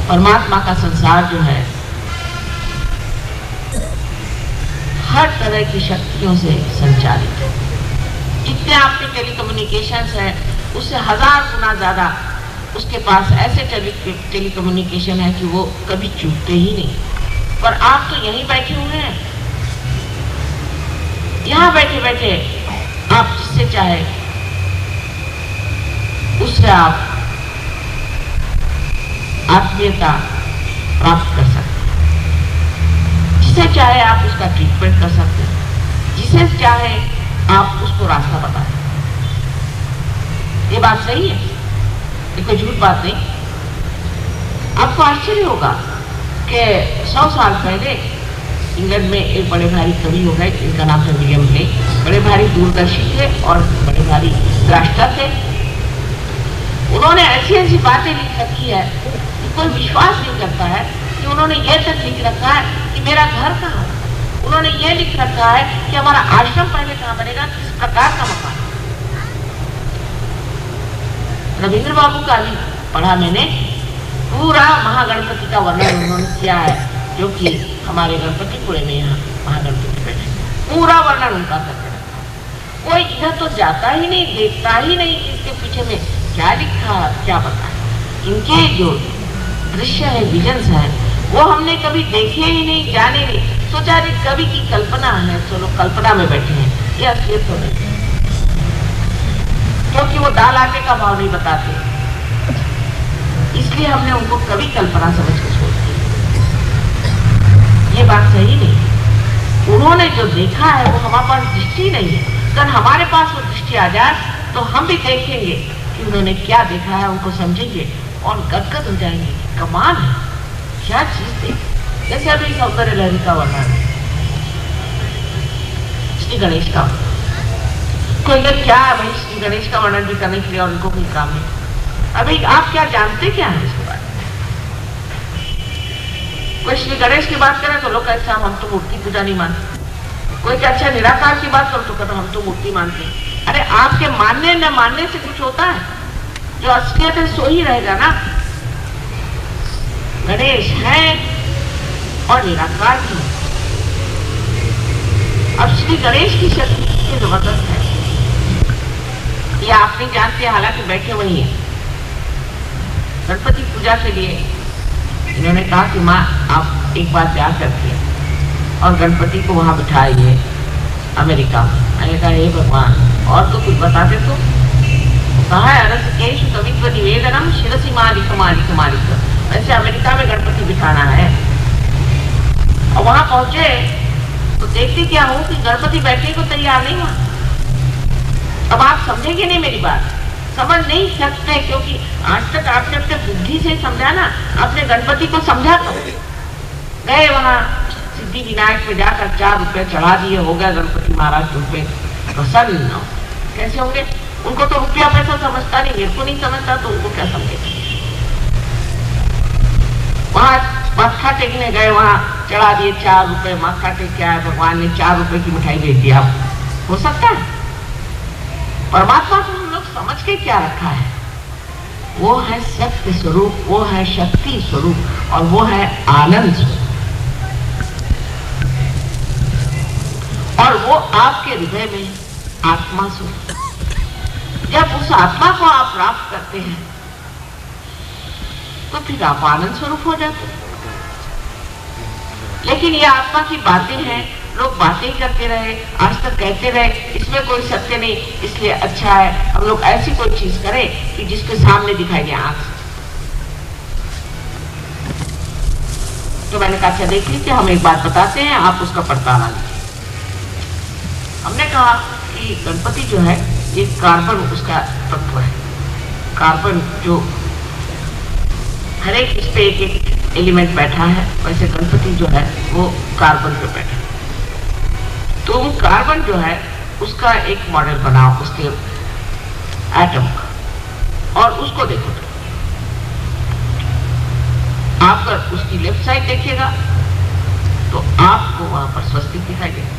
परमात्मा का संसार जो है हर तरह की शक्तियों से संचालित है। जितने आपके टेलीकम्युनिकेशंस हैं उससे 1000 गुना ज्यादा उसके पास ऐसे टेलीकम्युनिकेशन है कि वो कभी चूकते ही नहीं। पर आप तो यहीं बैठे हुए हैं, यहां बैठे बैठे आप जिससे चाहे उससे आप आत्मीयता प्राप्त कर सकते हैं, जिसे चाहे आप उसका ट्रीटमेंट कर सकते हैं, जिसे चाहे आप उसको रास्ता बता सकते हैं। ये बात सही है, ये कोई झूठ बात नहीं। आपको आश्चर्य होगा कि 100 साल पहले इंग्लैंड में एक बड़े भारी कवि हो गए, इनका नाम था विलियम ब्लेक। बड़े भारी दूरदर्शी थे और बड़े भारी द्रष्टा थे। उन्होंने ऐसी ऐसी बातें लिख रखी है कि कोई विश्वास नहीं करता है कि उन्होंने ये तक लिख रखा है कि मेरा घर कहाँ, उन्होंने ये लिख रखा है कि हमारा आश्रम पहले कहाँ बनेगा, किस प्रकार का मकान। रविंद्र बाबू का भी पढ़ा मैंने, पूरा महागणपति का वर्णन उन्होंने किया है, जो कि हमारे गणपतिपुरे में यहाँ महागणपति बैठे, पूरा वर्णन उनका करके रखा। कोई इधर तो जाता ही नहीं, देखता ही नहीं कि इसके पीछे में क्या लिखा, क्या पता है। इनके जो दृश्य है, विजन्स है, वो हमने कभी देखे ही नहीं, जाने नहीं, सोचा नहीं, कभी की कल्पना है, चलो कल्पना में बैठे हैं, ये असलियत तो नहीं, क्योंकि वो दाल आटे का भाव नहीं बताते, इसलिए हमने उनको कभी कल्पना समझ के छोड़ दिया। ये बात सही नहीं। उन्होंने जो देखा है वो हमारे पास दृष्टि नहीं है। अगर हमारे पास वो दृष्टि आ जाए तो हम भी देखेंगे कि उन्होंने क्या देखा है, उनको समझेंगे और गदगद हो जाएंगे। कमाल है, क्या चीज थी। जैसे अभी सौंदर्य लहरी का वर्णन, श्री गणेश का, कोई क्या है भाई, श्री गणेश का वर्णन भी करने के लिए और उनको कोई काम नहीं। अभी आप क्या जानते क्या है इसके बारे में? कोई श्री गणेश की बात करें तो लोग कहते हैं हम तो मूर्ति पूजा नहीं मानते। कोई क्या अच्छा निराकार की बात करो तो कहते हम तो मूर्ति मानते हैं। अरे आपके मानने न मानने से कुछ होता है? जो असलियत है सो ही रहेगा ना। गणेश है और निराकार भी। अब श्री गणेश की शक्ति कितनी जबरदस्त है ये आप नहीं जानते, हालांकि बैठे वही है। गणपति पूजा के लिए इन्होंने कहा कि माँ आप एक बार जा करके और गणपति को वहां बिठाइए अमेरिका में। मैंने कहा हे भगवान और तो कुछ बताते तो। कहा है अरसकेशु कवित्व निवेदनम शिरसी मालिक मालिक मालिक। वैसे अमेरिका में गणपति बिठाना है और वहां पहुंचे तो देखते क्या हो कि गणपति बैठने को तैयार नहीं हुआ। अब आप समझेंगे नहीं मेरी बात, समझ नहीं सकते, क्योंकि आज तक आपने अपने बुद्धि से समझा ना, अपने गणपति को समझा तो गए वहां सिद्धि विनायक में जाकर 4 रुपए चढ़ा दिए, हो गया गणपति महाराज रुपए प्रसन्न। कैसे होंगे? उनको तो रुपया पैसा समझता नहीं, मेरे को नहीं समझता, तो उनको क्या समझेगा। वहां मत्था टेकने गए, वहां चढ़ा दिए 4 रुपए, मत्था टेक के आए, भगवान ने 4 रुपए की मिठाई भेज दिया। हो सकता है? परमात्मा को हम लोग समझ के क्या रखा है? वो है सत्य स्वरूप, वो है शक्ति स्वरूप और वो है आनंद स्वरूप। और वो आपके हृदय में आत्मा स्वरूप। जब उस आत्मा को आप प्राप्त करते हैं तो फिर आप आनंद स्वरूप हो जाते हैं। लेकिन ये आत्मा की बातें हैं, लोग बातें ही करते रहे, आज तक कहते रहे, इसमें कोई सत्य नहीं, इसलिए अच्छा है हम लोग ऐसी कोई चीज करें कि जिसके सामने दिखाई दे आंख। तो मैंने कहा अच्छा देख लीजिए, हम एक बात बताते हैं, आप उसका पड़ताला लीजिए। हमने कहा कि गणपति जो है ये कार्बन उसका तत्व है। कार्बन जो हर एक इस पे एक एक एलिमेंट बैठा है, वैसे गणपति जो है वो कार्बन पे बैठा है। तुम कार्बन जो है उसका एक मॉडल बनाओ, उसके एटम का, और उसको देखो। आप अगर उसकी लेफ्ट साइड देखिएगा तो आपको वहां पर स्वस्तिक दिखाई देगा,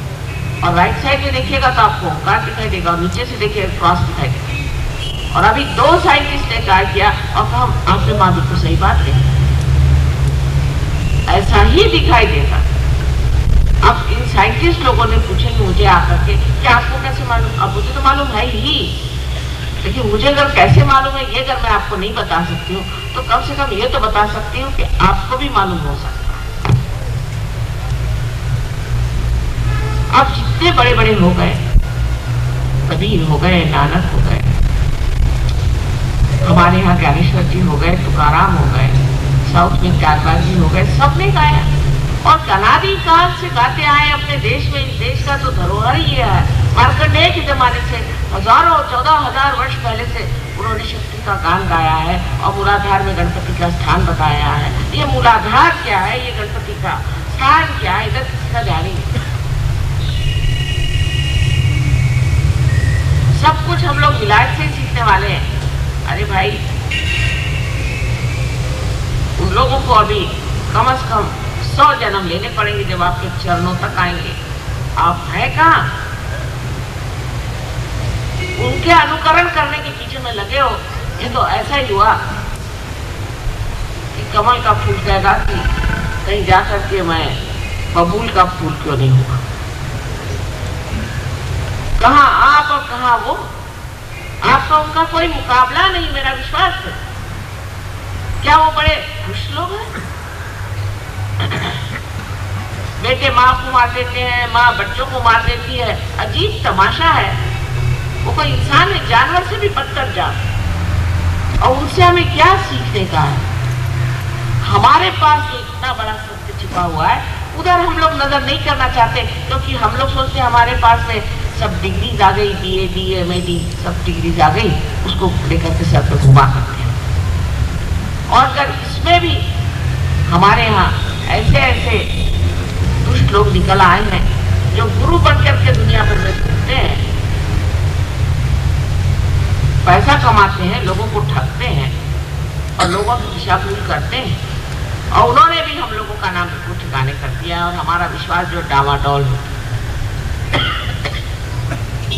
और राइट साइड में देखिएगा तो आपको ओंकार दिखाई देगा, और नीचे से देखिएगा क्रॉस दिखाई देगा। और अभी 2 साइंटिस्ट ने ट्राई किया और कहा आपने माँ बिल्कुल सही बात कही। ऐसा ही दिखाई देगा। अब इन साइंटिस्ट लोगों ने पूछेंगे मुझे आकर के कि आपको कैसे मालूम? अब मुझे तो मालूम है ही, लेकिन मुझे अगर कैसे मालूम है ये अगर मैं आपको नहीं बता सकती हूँ तो कम से कम ये तो बता सकती हूँ कि आपको भी मालूम हो सकता है। अब जितने बड़े बड़े हो गए, कबीर हो गए, नानक हो गए, हमारे यहाँ ज्ञानेश्वर जी हो गए, तुकाराम हो गए, साउथ में त्यागराज जी हो गए, सबने गाया और अनादि काल से गाते आए अपने देश में। इस देश का तो धरोहर ही है। मार्कंडेय के जमाने से हजारों 14,000 वर्ष पहले से उन्होंने शक्ति का गान गाया है और मूलाधार में गणपति का स्थान बताया है। ये मूलाधार क्या है, ये गणपति का स्थान क्या है, इधर किसी का ध्यान नहीं। सब कुछ हम लोग विलायत से ही सीखने वाले हैं। अरे भाई, उन लोगों को अभी कम से कम 100 जन्म लेने पड़ेंगे जब आपके चरणों तक आएंगे। आप हैं कहाँ? उनके अनुकरण करने के पीछे में लगे हो। ये तो ऐसा ही हुआ कि कमल का फूल कहेगा कि कहीं जाकर के मैं बबूल का फूल क्यों नहीं हुआ। कहाँ आप और कहाँ वो? आपका उनका कोई मुकाबला नहीं, मेरा विश्वास है। क्या वो बड़े खुश लोग हैं? बेटे माँ को मार देते हैं, माँ बच्चों को मार देती है। अजीब तमाशा है। वो कोई इंसान है, जानवर से भी बदतर जान। और उनसे हमें क्या सीखने का है? हमारे पास जो इतना बड़ा सत्य छिपा हुआ है उधर हम लोग नजर नहीं करना चाहते, क्योंकि हम लोग सोचते हैं हमारे पास में सब डिग्रीज आ गई, BA, BA, MD, सब डिग्रीज आ गई, उसको लेकर के सर पे घुमा सकते हैं। और अगर इसमें भी हमारे यहाँ ऐसे ऐसे दुष्ट लोग निकल आए हैं जो गुरु बन करके दुनिया भर में घूमते हैं, पैसा कमाते हैं, लोगों को ठगते हैं और लोगों की दिशा भूल करते हैं, और उन्होंने भी हम लोगों का नाम बिल्कुल ठिकाने कर दिया और हमारा विश्वास जो डामाडोल होता।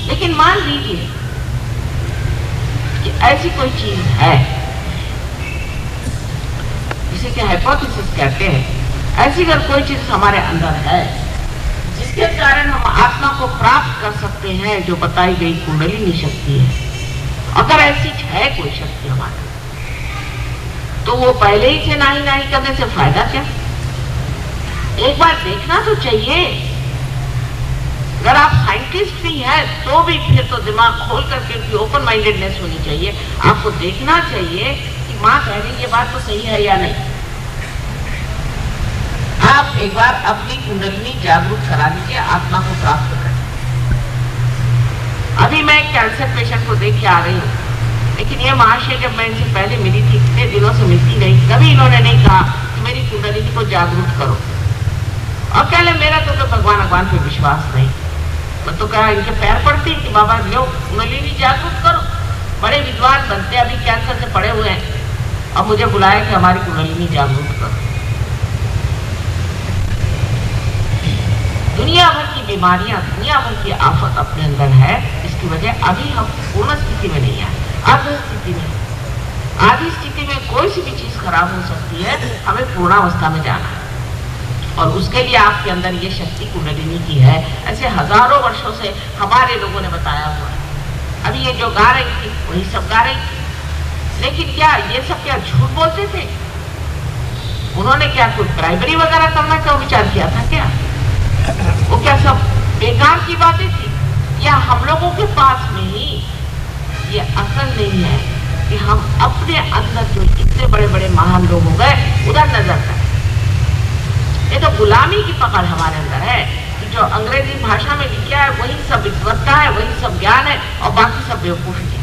लेकिन मान लीजिए कि ऐसी कोई चीज है जिसे कि हाइपोथेसिस कहते हैं, ऐसी अगर कोई चीज हमारे अंदर है जिसके कारण हम आत्मा को प्राप्त कर सकते हैं, जो बताई गई कुंडलिनी शक्ति है, अगर ऐसी है कोई शक्ति हमारे, तो वो पहले ही से नाही करने से फायदा क्या? एक बार देखना तो चाहिए। अगर आप साइंटिस्ट भी हैं तो भी फिर तो दिमाग खोल करके ओपन माइंडेडनेस होनी चाहिए। आपको देखना चाहिए कि माँ कह रही ये बात तो सही है या नहीं। आप एक बार अपनी कुंडलिनी जागरूक करा लीजिए, आत्मा को प्राप्त करें। अभी मैं एक कैंसर पेशेंट को देख के आ रही हूँ, लेकिन ये महाशय जब मैं इनसे पहले मिली थी, कितने दिनों से मिलती नहीं, कभी इन्होंने नहीं कहा कि मेरी कुंडलिनी को जागरूक करो। और कह ले मेरा तो भगवान पे विश्वास नहीं। मैं तो कहा इनके पैर पड़ती कि बाबा लो कुंडलिनी जागरूक करो। बड़े विद्वान बनते अभी कैंसर से पड़े हुए हैं और मुझे बुलाया कि हमारी कुंडलिनी जागरूक करो। दुनिया भर की बीमारियां, दुनिया भर की आफत अपने अंदर है, इसकी वजह अभी हम पूर्ण स्थिति में नहीं आए, आधी स्थिति में। आधी स्थिति में कोई सी भी चीज खराब हो सकती है, हमें पूर्णावस्था में जाना है और उसके लिए आपके अंदर ये शक्ति कुंडलिनी की है। ऐसे हजारों वर्षों से हमारे लोगों ने बताया हुआ है। अभी ये जो गा रही थी वही सब गा रही थी, लेकिन क्या ये सब क्या झूठ बोलते थे? उन्होंने क्या कोई प्राइमरी वगैरह करना का विचार किया था क्या? वो क्या सब बेकार की बातें थी? या हम लोगों के पास में ही ये अकल नहीं है कि हम अपने अंदर जो इतने बड़े बड़े महान लोग हो गए उधर नजर करें? ये तो गुलामी की पकड़ हमारे अंदर है कि जो अंग्रेजी भाषा में लिखा है वही सब विद्वत्ता है, वही सब ज्ञान है और बाकी सब बेवकूफी है।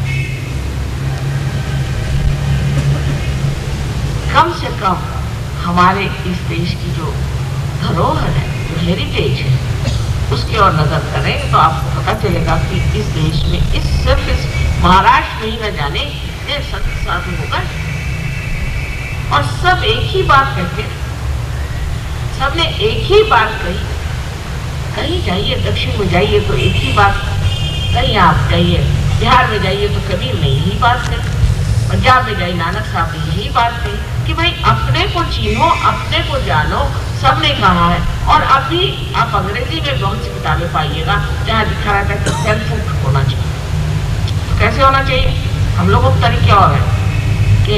कम से कम हमारे इस देश की जो धरोहर है, जो हेरिटेज है, उसकी ओर नजर करें तो आपको पता चलेगा कि इस देश में सिर्फ इस महाराष्ट्र में ही न जाने कितने संत साधु होगा और सब एक ही बात कहते हैं। सबने एक ही बात कही। कहीं जाइए, दक्षिण में जाइए तो एक ही बात, कहीं आप जाइए बिहार में जाइए तो कबीर ने यही बात कही, पंजाब में जाइए नानक साहब ने यही बात कही कि भाई अपने को चीनो, अपने को जानो, सबने कहा है। और अभी आप अंग्रेजी में बहुत सी किताबें पाइएगा जहाँ लिखा रहता है कि सेल्फ फूड होना चाहिए। तो कैसे होना चाहिए? हम लोगों के तरीके और है कि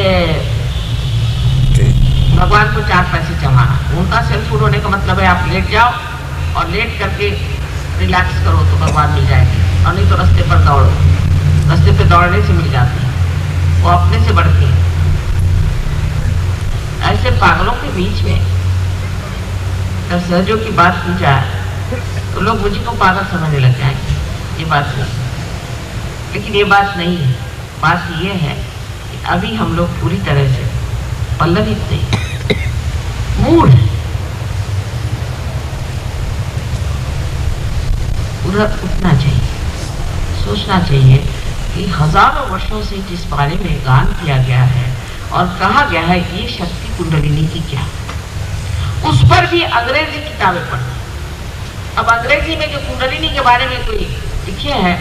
भगवान को 4 पैसे जमाना। उनका सेल्फ फूड होने का मतलब है आप लेट जाओ और लेट करके रिलैक्स करो तो भगवान मिल जाएंगे, और नहीं तो रास्ते पर दौड़ो। रास्ते पे दौड़ने से मिल जाती है, वो अपने से बढ़ती है। ऐसे पागलों के बीच में जब सहजों की बात की जाए तो लोग मुझे को पागल समझने लग जाएंगे। ये बात नहीं, लेकिन ये बात नहीं है। बात ये है कि अभी हम लोग पूरी तरह से पल्लवित नहीं, मूड है। उधर उठना चाहिए, सोचना चाहिए कि हजारों वर्षों से जिस बारे में गान किया गया है और कहा गया है ये शक्ति कुंडलिनी की क्या, उस पर भी अंग्रेजी किताबें पढ़ती। अब अंग्रेजी में जो कुंडलिनी के बारे में कोई लिखे हैं,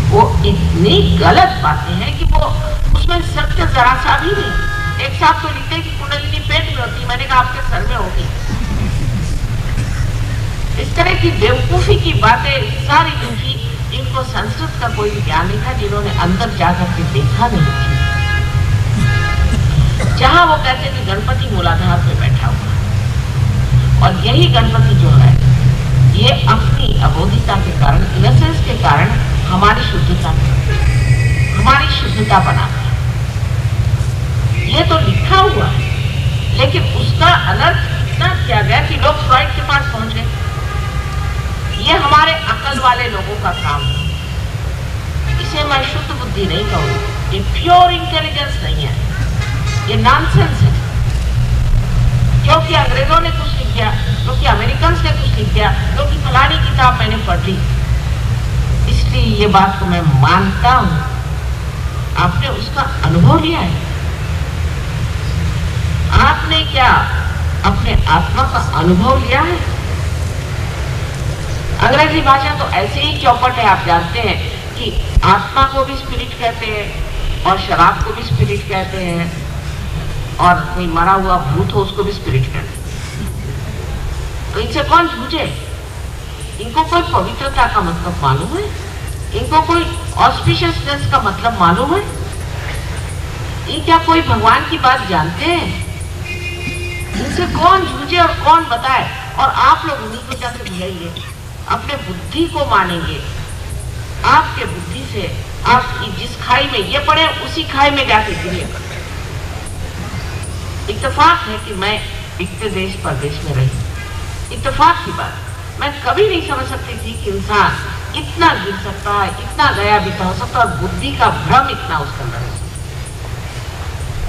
वो इतनी गलत बातें हैं कि वो उसमें सत्य जरा सा भी नहीं। एक साथ तो लिखते हैं कि कुंडलिनी पेट में होती, मैंने कहा आपके सर में होगी। इस तरह की बेवकूफी की बातें सारी लिखी, इनको संस्कृत का कोई ज्ञान नहीं था, जिन्होंने अंदर जाकर के देखा नहीं थी। जहां वो कहते कि गणपति मूलाधार पे बैठा हुआ, और यही गणपति जो है ये अपनी अबोधिता के कारण, इनोसेंस के कारण हमारी शुद्धता बनाता है। ये तो लिखा हुआ है, लेकिन उसका अनर्थ इतना किया गया कि लोग फ्रॉइड के पास पहुंच गए। ये हमारे अकल वाले लोगों का काम है। इसे मैं शुद्ध बुद्धि नहीं कहूंगी, ये प्योर इंटेलिजेंस नहीं है, ये नॉनसेंस है। क्योंकि अंग्रेजों ने कुछ लिख दिया, क्योंकि अमेरिकन ने कुछ लिख दिया, क्योंकि फलानी किताब मैंने पढ़ ली, इसलिए ये बात को मैं मानता हूं। आपने उसका अनुभव लिया है? आपने क्या अपने आत्मा का अनुभव लिया है? अंग्रेजी भाषा तो ऐसे ही चौपट है। आप जानते हैं कि आत्मा को भी स्पिरिट कहते हैं, और शराब को भी स्पिरिट कहते हैं, और कोई मरा हुआ भूत हो उसको भी स्पिरिट कहते हैं। तो इनसे कौन झूठे? इनको कोई पवित्रता का मतलब मालूम है? इनको कोई ऑस्पिशियसनेस का मतलब मालूम है? ये क्या कोई भगवान की बात जानते हैं? इनसे कौन झूठे और कौन बताए? और आप लोग उन्हीं को जाकर बुलाइए, अपने बुद्धि को मानेंगे। आपके बुद्धि से आप जिस खाई में ये पड़े उसी खाई में जाके गिरे। इत्तेफाक है कि मैं इतने देश परदेश में रही, इत्तेफाक की बात। मैं कभी नहीं समझ सकती थी कि इंसान इतना गिर सकता है, इतना गया बीता हो सकता है, और बुद्धि का भ्रम इतना उसके अंदर है,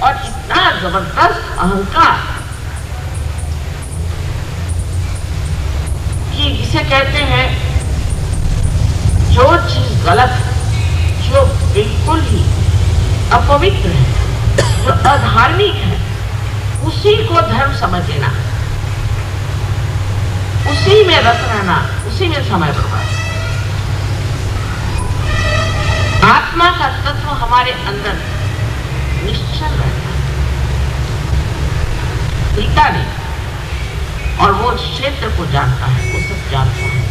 और इतना जबरदस्त अहंकार कि जिसे कहते हैं जो चीज गलत है, जो बिल्कुल ही अपवित्र है, जो अधार्मिक है, उसी को धर्म समझ लेना, उसी में रत रहना, उसी में समय बर्बाद। आत्मा का तत्व हमारे अंदर निश्चल रहता है, हिलता नहीं, और वो क्षेत्र को जानता है, वो सब जानता है।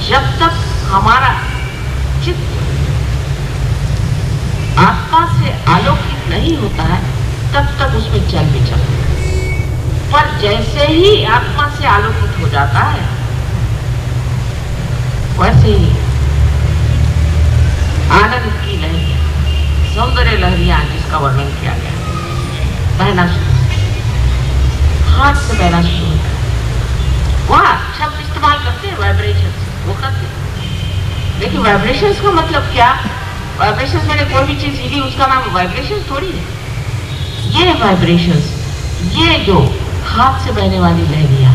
जब तक हमारा चित्त आत्मा से आलोकित नहीं होता है तब तक उसमें चल भी चलता है। पर जैसे ही आत्मा से आलोकित हो जाता है, वैसे ही आनंद की लहरियां, सौंदर्य लहरियां जिसका वर्णन किया गया, बहना शुरू, हाथ से बहना शुरू होता है। वह शब्द इस्तेमाल करते हैं वाइब्रेशन, वो करते हैं, लेकिन वाइब्रेशन का मतलब क्या? वाइब्रेशन मैंने कोई भी चीज हिली उसका नाम वाइब्रेशन थोड़ी है। ये वाइब्रेशन, ये जो हाथ से बहने वाली लहरियां,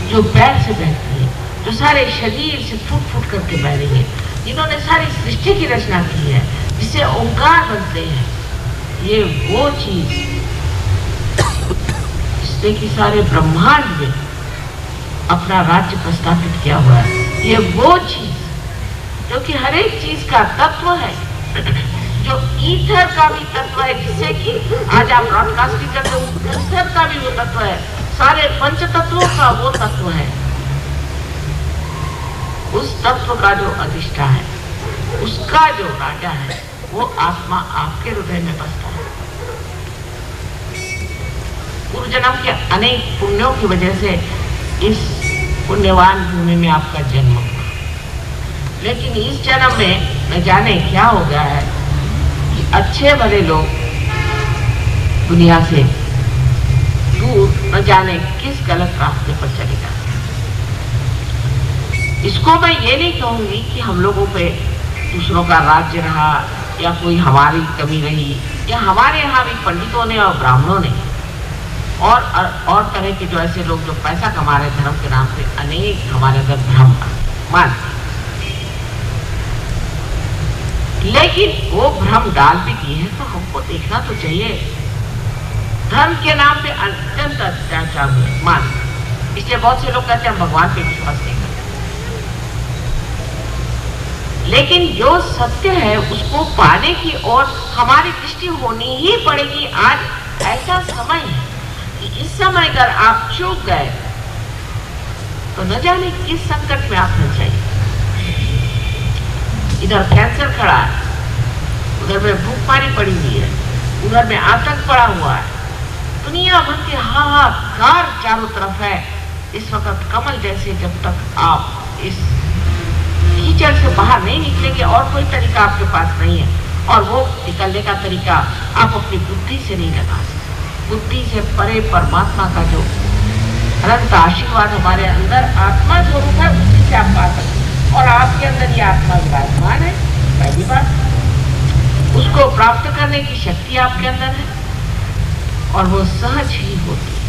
जो पैर से बहती है, जो सारे शरीर से फूट फूट करके बह रही है, जिन्होंने सारी सृष्टि की रचना की है, जिसे ओंकार बनते हैं, ये वो चीज जिसने कि सारे ब्रह्मांड में अपना राज्य प्रस्थापित किया हुआ है। ये वो चीज जो जो कि हर एक चीज का तत्व है, जो ईथर का भी तत्व है, जिससे कि आज आप ब्रॉडकास्टिंग करते हो, ईथर का भी वो तत्व है, सारे पंच तत्वों का वो तत्व है। उस तत्व का जो अधिष्ठा है, उसका जो राजा है, वो आत्मा आपके हृदय में बसता है। पूर्व जन्म के अनेक पुण्यों की वजह से इस पुण्यवान भूमि में आपका जन्म हुआ, लेकिन इस जन्म में न जाने क्या हो गया है कि अच्छे भले लोग दुनिया से दूर न जाने किस गलत रास्ते पर चले जाते हैं। इसको मैं ये नहीं कहूंगी कि हम लोगों पे दूसरों का राज्य रहा या कोई हमारी कमी रही, या हमारे यहाँ भी पंडितों ने और ब्राह्मणों ने और तरह के जो ऐसे लोग जो पैसा कमा रहे धर्म के नाम पे, अनेक हमारे अंदर भ्रम मान, लेकिन वो भ्रम डाल भी दिए हैं तो हमको देखना तो चाहिए। धर्म के नाम पे अत्यंत अत्याचार हुए मान, इसलिए बहुत से लोग कहते हैं भगवान पे विश्वास नहीं करते, लेकिन जो सत्य है उसको पाने की ओर हमारी दृष्टि होनी ही पड़ेगी। आज ऐसा समय है कि इस समय अगर आप चूक गए तो न जाने किस संकट में आप फंस जाइए। इधर कैंसर खड़ा है, उधर में भूखमारी पड़ी हुई है, उधर में आतंक पड़ा हुआ है, दुनिया भर के हाहाकार चारों तरफ है। इस वक्त कमल जैसे जब तक आप इस कीचड़ से बाहर नहीं निकलेंगे और कोई तरीका आपके पास नहीं है, और वो निकलने का तरीका आप अपनी बुद्धि से नहीं लगा सकते। बुद्धि से परे परमात्मा का जो अनंत आशीर्वाद हमारे अंदर आत्मा स्वरूप है, उसी से आप पा सकते हैं, और आपके अंदर ये आत्मा विराजमान है। पहली बात, उसको प्राप्त करने की शक्ति आपके अंदर है और वो सहज ही होती है।